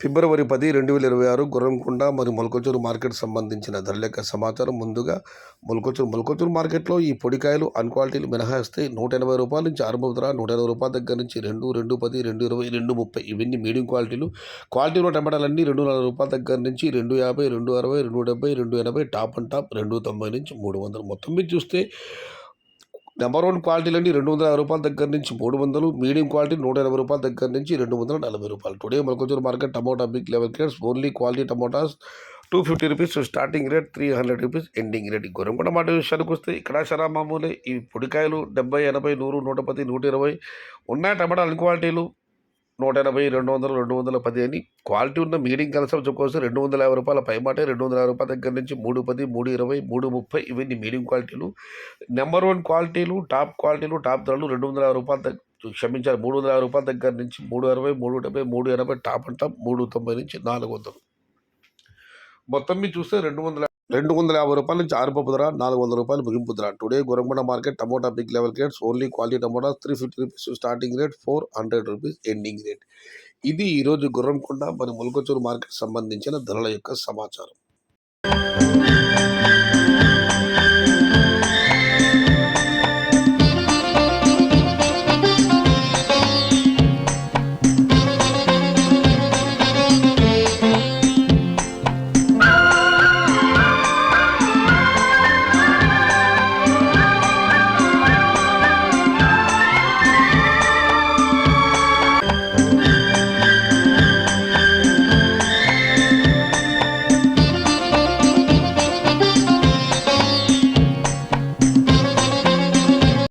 ఫిబ్రవరి 10, 2026 గుర్రంకొండ మరియు మొలకొచ్చూరు మార్కెట్ సంబంధించిన ధరల యొక్క సమాచారం. ముందుగా మొలకొచ్చూరు మార్కెట్లో ఈ పొడికాయలు అన్క్వాలిటీలు మినహాయిస్తే రూ. 180 నుంచి ఆరంభ ధర. రూ. 120 దగ్గర నుంచి 2, 210, 220, 230 ఇవన్నీ మీడియం క్వాలిటీలు. క్వాలిటీలో టమాటాలన్నీ రూ. 240 దగ్గర నుంచి 250, 260, 270, 280 టాప్ అండ్ టాప్ 290 నుంచి 300. మొత్తం మీద చూస్తే నెంబర్ 1 క్వాలిటీలన్నీ రూ. 250 దగ్గర నుంచి 300, మీడియం క్వాలిటీ రూ. 180 దగ్గర నుంచి రూ. 240. టుడే మొలకొచ్చూరు market tomato big level grades only quality tomatoes ₹250 starting rate, ₹300 ending rate. Gurramkonda మాట విషయానికి వస్తే ఇక్కడ షరా మామూలే. ఈ పొడికాయలు 70, 80, 100, 110, 120 ఉన్నాయి. టమాటా అన్ని క్వాలిటీలు 180, 200, 210 అని క్వాలిటీ ఉన్న మీడియం కన్సెప్ట్ చెప్పుకోవచ్చు. ₹250 పైమాటే. ₹250 దగ్గర నుంచి 310, 320, 330 ఇవన్నీ మీడియం క్వాలిటీలు. నెంబర్ 1 క్వాలిటీలు, టాప్ క్వాలిటీలు, టాప్ ధరలు ₹250 క్షమించాలి ₹350 దగ్గర నుంచి 360, 370, 380 టాప్ అండ్ టాప్ 390 నుంచి 400. మొత్తం మీద చూస్తే ₹250 నుంచి ఆరంభపు ధర, ₹400 ముగింపు ధర. Today Gurramkonda market tomato big level grades only quality tomato ₹350 starting rate, ₹400 ending rate. ఇది ఈరోజు గుర్రంకొండ మరియు మొలకొచ్చూరు మార్కెట్ సంబంధించిన ధరల యొక్క సమాచారం.